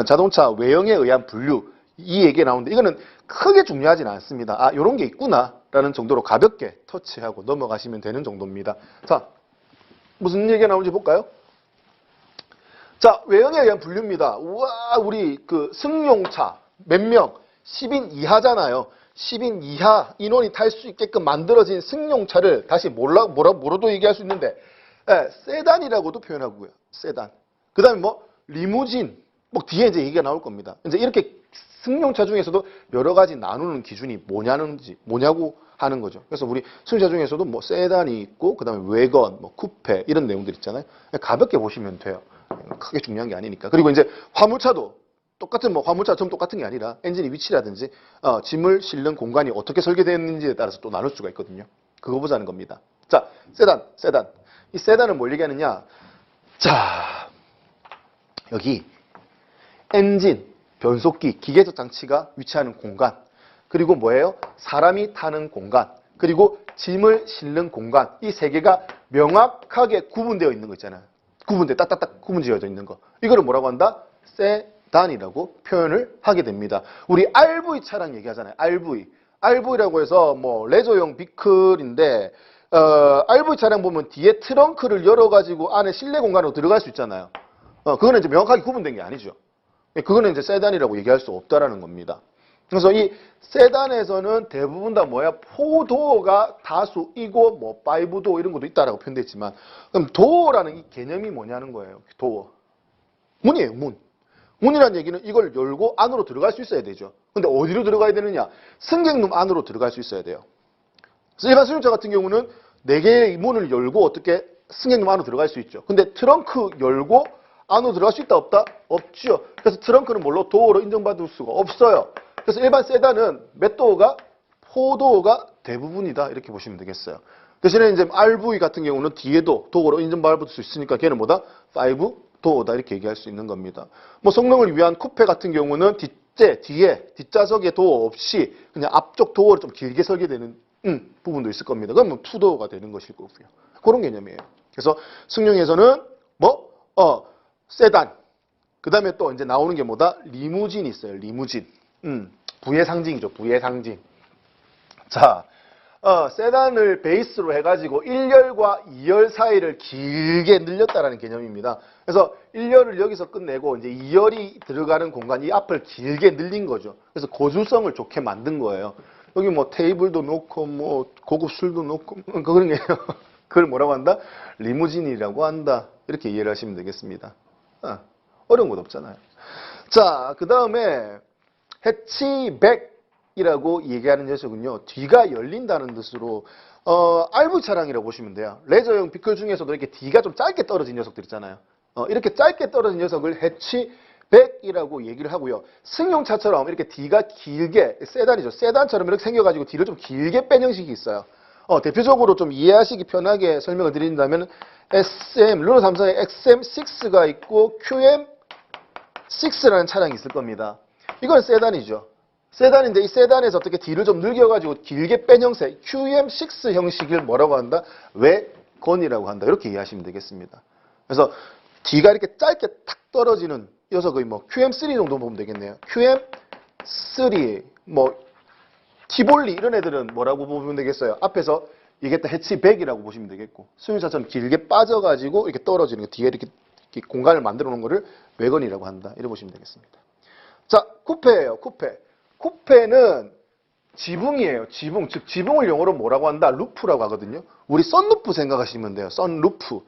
자동차 외형에 의한 분류 이 얘기가 나오는데 이거는 크게 중요하진 않습니다. 아, 요런 게 있구나 라는 정도로 가볍게 터치하고 넘어가시면 되는 정도입니다. 자, 무슨 얘기가 나오는지 볼까요? 자, 외형에 의한 분류입니다. 우와, 우리 그 승용차 몇 명? 10인 이하잖아요. 10인 이하 인원이 탈 수 있게끔 만들어진 승용차를 다시 뭐로도 얘기할 수 있는데, 세단이라고도 표현하고요. 세단. 그 다음에 뭐, 리무진. 뭐, 뒤에 이제 얘기가 나올 겁니다. 이제 이렇게 승용차 중에서도 여러 가지 나누는 기준이 뭐냐고 하는 거죠. 그래서 우리 승용차 중에서도 뭐, 세단이 있고, 그 다음에 외건, 뭐, 쿠페, 이런 내용들 있잖아요. 가볍게 보시면 돼요. 크게 중요한 게 아니니까. 그리고 이제 화물차도 똑같은 뭐 화물차처럼 똑같은 게 아니라 엔진의 위치라든지 짐을 실는 공간이 어떻게 설계되어 있는지에 따라서 또 나눌 수가 있거든요. 그거 보자는 겁니다. 자, 세단. 이 세단은 뭘 얘기하느냐? 자, 여기 엔진, 변속기, 기계적 장치가 위치하는 공간, 그리고 뭐예요? 사람이 타는 공간, 그리고 짐을 실는 공간, 이 세 개가 명확하게 구분되어 있는 거 있잖아요. 딱딱딱 구분지어져 있는 거. 이거를 뭐라고 한다? 세단이라고 표현을 하게 됩니다. 우리 RV 차량 얘기하잖아요. RV라고 해서 뭐 레저용 비클인데 RV 차량 보면 뒤에 트렁크를 열어가지고 안에 실내 공간으로 들어갈 수 있잖아요. 그거는 이제 명확하게 구분된 게 아니죠. 그거는 이제 세단이라고 얘기할 수 없다라는 겁니다. 그래서 이 세단에서는 대부분 다 뭐야? 4도어가 다수이고 뭐 5도어 이런 것도 있다라고 표현되어 있지만, 그럼 도어라는 이 개념이 뭐냐는 거예요. 도어. 문이에요, 문. 문이라는 얘기는 이걸 열고 안으로 들어갈 수 있어야 되죠. 근데 어디로 들어가야 되느냐? 승객룸 안으로 들어갈 수 있어야 돼요. 그래서 일반 승용차 같은 경우는 4개의 문을 열고 어떻게 승객룸 안으로 들어갈 수 있죠. 근데 트렁크 열고 안으로 들어갈 수 있다 없다? 없죠. 그래서 트렁크는 뭘로? 도어로 인정받을 수가 없어요. 그래서 일반 세단은 몇 도어가? 4도어가 대부분이다. 이렇게 보시면 되겠어요. 대신에 이제 RV 같은 경우는 뒤에도 도어로 인정받을 수 있으니까 걔는 뭐다? 5도어다. 이렇게 얘기할 수 있는 겁니다. 뭐 성능을 위한 쿠페 같은 경우는 뒤에 뒷좌석에 도어 없이 그냥 앞쪽 도어를 좀 길게 설계되는 부분도 있을 겁니다. 그러면 2도어가 되는 것일 거고요. 그런 개념이에요. 그래서 승용에서는 세단. 그 다음에 또 이제 나오는 게 뭐다? 리무진이 있어요. 리무진. 부의 상징이죠. 부의 상징. 자, 세단을 베이스로 해가지고 1열과 2열 사이를 길게 늘렸다라는 개념입니다. 그래서 1열을 여기서 끝내고 이제 2열이 들어가는 공간, 이 앞을 길게 늘린 거죠. 그래서 고주성을 좋게 만든 거예요. 여기 뭐 테이블도 놓고 뭐 고급 술도 놓고 그런 게요. 그걸 뭐라고 한다? 리무진이라고 한다. 이렇게 이해를 하시면 되겠습니다. 어려운 것 없잖아요. 자, 그 다음에 해치백이라고 얘기하는 녀석은요, 뒤가 열린다는 뜻으로 RV 차량이라고 보시면 돼요. 레저용 비클 중에서도 이렇게 뒤가 좀 짧게 떨어진 녀석들 있잖아요. 이렇게 짧게 떨어진 녀석을 해치백이라고 얘기를 하고요. 승용차처럼 이렇게 뒤가 길게, 세단이죠. 세단처럼 이렇게 생겨가지고 뒤를 좀 길게 뺀 형식이 있어요. 대표적으로 좀 이해하시기 편하게 설명을 드린다면 르노 삼성의 XM6가 있고 QM6라는 차량이 있을 겁니다. 이건 세단이죠. 세단인데 이 세단에서 어떻게 뒤를 좀 늘겨가지고 길게 뺀 형식, QM6 형식을 뭐라고 한다? 외건이라고 한다. 이렇게 이해하시면 되겠습니다. 그래서 뒤가 이렇게 짧게 탁 떨어지는 녀석의 뭐 QM3 정도 보면 되겠네요. QM3, 뭐 티볼리 이런 애들은 뭐라고 보면 되겠어요? 앞에서 얘기했던 해치백이라고 보시면 되겠고, 승용차처럼 길게 빠져가지고 이렇게 떨어지는 거, 뒤에 이렇게 공간을 만들어 놓은 거를 외건이라고 한다. 이렇게 보시면 되겠습니다. 자, 쿠페예요. 쿠페. 쿠페는 지붕이에요. 지붕. 즉 지붕을 영어로 뭐라고 한다? 루프라고 하거든요. 우리 썬루프 생각하시면 돼요. 썬루프.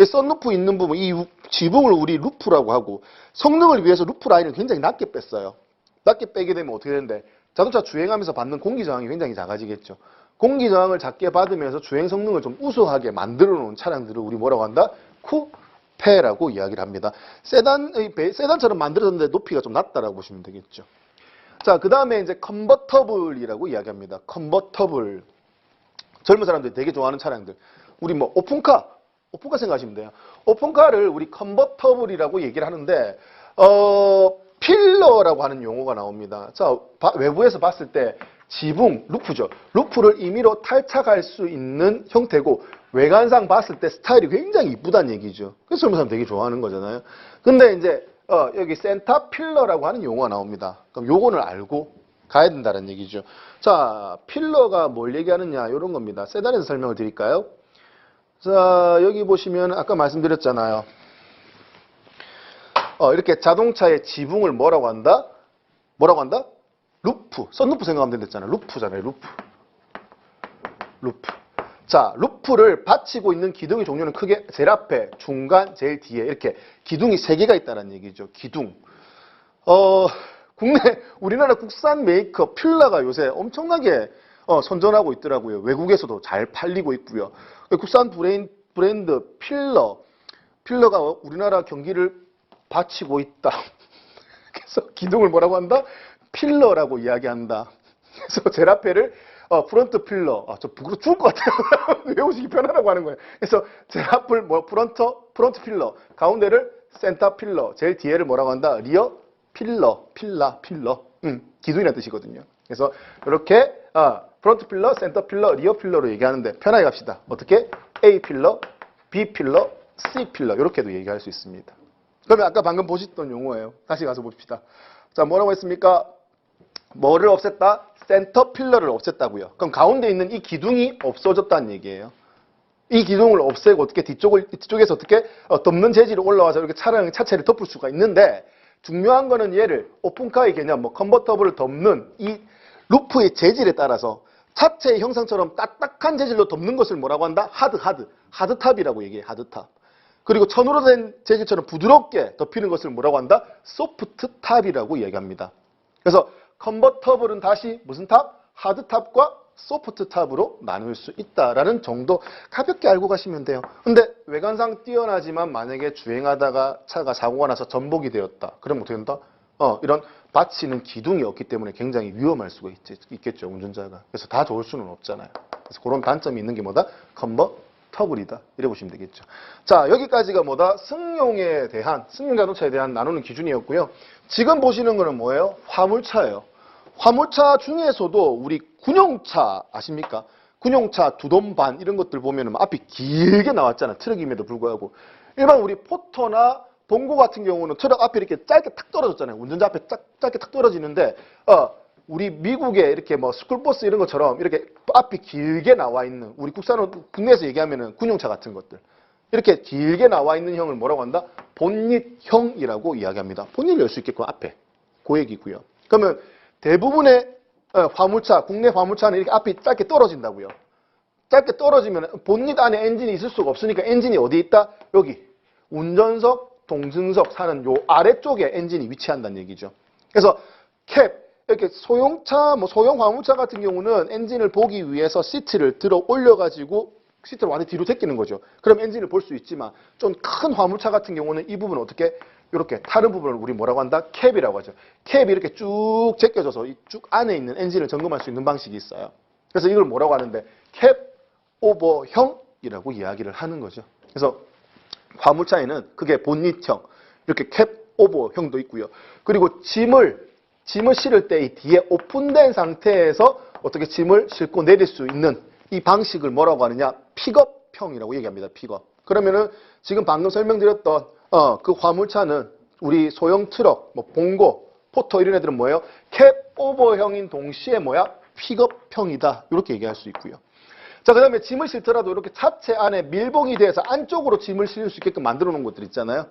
이 썬루프 있는 부분, 이 지붕을 우리 루프라고 하고, 성능을 위해서 루프 라인을 굉장히 낮게 뺐어요. 낮게 빼게 되면 어떻게 되는데, 자동차 주행하면서 받는 공기 저항이 굉장히 작아지겠죠. 공기 저항을 작게 받으면서 주행 성능을 좀 우수하게 만들어 놓은 차량들을 우리 뭐라고 한다? 쿠페라고 이야기를 합니다. 세단처럼 만들어졌는데 높이가 좀 낮다라고 보시면 되겠죠. 자, 그 다음에 이제 컨버터블이라고 이야기합니다. 컨버터블. 젊은 사람들이 되게 좋아하는 차량들. 우리 뭐 오픈카 생각하시면 돼요. 오픈카를 우리 컨버터블이라고 얘기를 하는데, 필러라고 하는 용어가 나옵니다. 자, 외부에서 봤을 때 지붕, 루프죠. 루프를 임의로 탈착할 수 있는 형태고, 외관상 봤을 때 스타일이 굉장히 이쁘다는 얘기죠. 그래서 젊은 사람 되게 좋아하는 거잖아요. 근데 이제 여기 센터 필러라고 하는 용어가 나옵니다. 그럼 요거는 알고 가야 된다는 얘기죠. 자, 필러가 뭘 얘기하느냐 이런 겁니다. 세단에서 설명을 드릴까요? 자, 여기 보시면 아까 말씀드렸잖아요. 이렇게 자동차의 지붕을 뭐라고 한다? 뭐라고 한다? 루프. 선루프 생각하면 된댔잖아요. 루프잖아요. 루프. 자, 루프를 받치고 있는 기둥의 종류는 크게 제일 앞에, 중간, 제일 뒤에 이렇게 기둥이 3개가 있다는 얘기죠. 기둥. 우리나라 국산 메이커 필러가 요새 엄청나게 선전하고 있더라고요. 외국에서도 잘 팔리고 있고요. 국산 브랜드 필러가 우리나라 경기를 받치고 있다. 그래서 기둥을 뭐라고 한다? 필러라고 이야기한다. 그래서 제일 앞에를 프론트 필러. 저 부끄러워 죽을 것 같아요. 외우시기 편하라고 하는 거예요. 그래서 제일 앞을 프론트 필러. 가운데를 센터 필러. 제일 뒤에를 뭐라고 한다? 리어 필러. 기둥이라는 뜻이거든요. 그래서 이렇게 프론트 필러, 센터 필러, 리어 필러로 얘기하는데 편하게 갑시다. 어떻게? A 필러, B 필러, C 필러 이렇게도 얘기할 수 있습니다. 그러면 아까 방금 보셨던 용어예요. 다시 가서 봅시다. 자, 뭐라고 했습니까? 뭐를 없앴다? 센터 필러를 없앴다고요. 그럼 가운데 있는 이 기둥이 없어졌다는 얘기예요. 이 기둥을 없애고 어떻게 뒤쪽에서 어떻게 덮는 재질이 올라와서 이렇게 차체를 덮을 수가 있는데 중요한 거는 얘를 오픈카의 개념, 컨버터블을 덮는 이 루프의 재질에 따라서 차체의 형상처럼 딱딱한 재질로 덮는 것을 뭐라고 한다? 하드탑이라고 얘기해요. 하드탑. 그리고 천으로 된 재질처럼 부드럽게 덮이는 것을 뭐라고 한다? 소프트탑이라고 이야기합니다. 그래서 컨버터블은 다시 무슨 탑? 하드탑과 소프트탑으로 나눌 수 있다라는 정도 가볍게 알고 가시면 돼요. 근데 외관상 뛰어나지만 만약에 주행하다가 차가 사고가 나서 전복이 되었다. 그러면 어떻게 된다? 이런 받치는 기둥이 없기 때문에 굉장히 위험할 수가 있겠죠, 운전자가. 그래서 다 좋을 수는 없잖아요. 그래서 그런 단점이 있는 게 뭐다? 컨버터블이다. 이래 보시면 되겠죠. 자, 여기까지가 뭐다? 승용 자동차에 대한 나누는 기준이었고요. 지금 보시는 거는 뭐예요? 화물차예요. 화물차 중에서도 우리 군용차 아십니까? 군용차 두돈 반 이런 것들 보면 앞이 길게 나왔잖아. 트럭임에도 불구하고. 일반 우리 포터나 봉고 같은 경우는 트럭 앞에 이렇게 짧게 탁 떨어졌잖아요. 운전자 앞에 짧게 탁 떨어지는데 우리 미국의 이렇게 스쿨버스 이런 것처럼 이렇게 앞이 길게 나와 있는 우리 국내에서 얘기하면은 군용차 같은 것들 이렇게 길게 나와 있는 형을 뭐라고 한다? 본닛형이라고 이야기합니다. 본닛을 열 수 있게끔 앞에 그 얘기고요. 그러면 대부분의 화물차, 국내 화물차는 이렇게 앞이 짧게 떨어진다고요. 짧게 떨어지면 본닛 안에 엔진이 있을 수가 없으니까 엔진이 어디 있다? 여기 운전석, 동승석 사는 요 아래쪽에 엔진이 위치한다는 얘기죠. 그래서 캡, 이렇게 소형차, 소형 화물차 같은 경우는 엔진을 보기 위해서 시트를 들어 올려가지고 시트를 완전히 뒤로 제끼는 거죠. 그럼 엔진을 볼 수 있지만 좀 큰 화물차 같은 경우는 이 부분을 어떻게 이렇게 타는 부분을 우리 뭐라고 한다? 캡이라고 하죠. 캡이 이렇게 쭉 제껴져서 이 쭉 안에 있는 엔진을 점검할 수 있는 방식이 있어요. 그래서 이걸 뭐라고 하는데 캡 오버형이라고 이야기를 하는 거죠. 그래서 화물차에는 그게 본닛형, 이렇게 캡 오버형도 있고요. 그리고 짐을 실을 때 이 뒤에 오픈된 상태에서 어떻게 짐을 싣고 내릴 수 있는 이 방식을 뭐라고 하느냐? 픽업형이라고 얘기합니다. 픽업. 그러면은 지금 방금 설명드렸던 그 화물차는 우리 소형 트럭, 봉고, 포터 이런 애들은 뭐예요? 캡 오버형인 동시에 픽업형이다. 이렇게 얘기할 수 있고요. 자, 그 다음에 짐을 싣더라도 이렇게 차체 안에 밀봉이 돼서 안쪽으로 짐을 실을 수 있게끔 만들어 놓은 것들 있잖아요.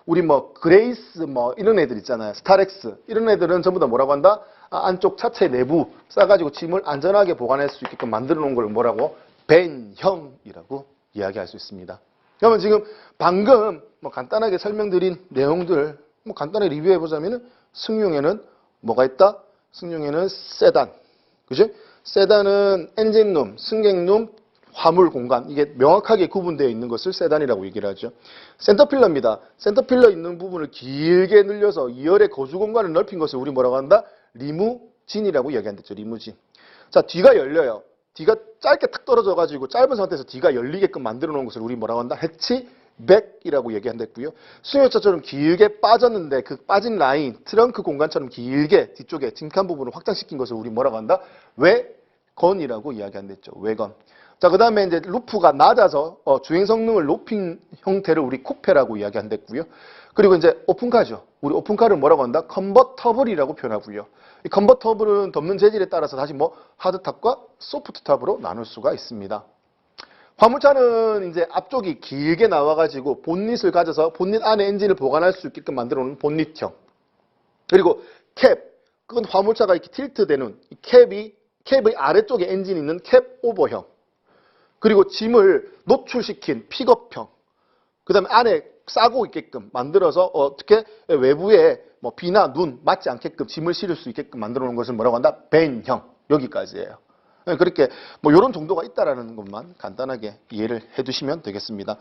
우리 그레이스 이런 애들 있잖아요. 스타렉스 이런 애들은 전부 다 뭐라고 한다? 안쪽 차체 내부 싸가지고 짐을 안전하게 보관할 수 있게끔 만들어 놓은 걸 뭐라고? 벤형이라고 이야기할 수 있습니다. 그러면 지금 방금 간단하게 설명드린 내용들 간단하게 리뷰해 보자면은 승용에는 뭐가 있다? 승용에는 세단, 그죠? 세단은 엔진룸, 승객룸, 화물 공간 이게 명확하게 구분되어 있는 것을 세단이라고 얘기를 하죠. 센터필러입니다. 센터필러 있는 부분을 길게 늘려서 2열의 거주 공간을 넓힌 것을 우리 뭐라고 한다? 리무진이라고 이야기한댔죠. 리무진. 자, 뒤가 열려요. 뒤가 짧게 탁 떨어져가지고 짧은 상태에서 뒤가 열리게끔 만들어 놓은 것을 우리 뭐라고 한다? 해치백이라고 얘기한댔고요. 승용차처럼 길게 빠졌는데 그 빠진 라인, 트렁크 공간처럼 길게 뒤쪽에 빈칸 부분을 확장시킨 것을 우리 뭐라고 한다? 외건이라고 이야기한댔죠. 외건. 자, 그 다음에 이제 루프가 낮아서 주행 성능을 높인 형태를 우리 쿠페라고 이야기한댔고요. 그리고 이제 오픈카죠. 우리 오픈카를 뭐라고 한다? 컨버터블이라고 표현하고요. 이 컨버터블은 덮는 재질에 따라서 다시 뭐 하드탑과 소프트탑으로 나눌 수가 있습니다. 화물차는 이제 앞쪽이 길게 나와가지고 본닛을 가져서 본닛 안에 엔진을 보관할 수 있게끔 만들어 놓은 본닛형. 그리고 캡, 그건 화물차가 이렇게 틸트되는 이 캡의 아래쪽에 엔진이 있는 캡 오버형. 그리고 짐을 노출시킨 픽업형. 그 다음에 안에 싸고 있게끔 만들어서 어떻게 외부에 뭐 비나 눈 맞지 않게끔 짐을 실을 수 있게끔 만들어 놓은 것을 뭐라고 한다? 밴형. 여기까지예요. 그렇게 뭐 이런 정도가 있다라는 것만 간단하게 이해를 해 두시면 되겠습니다.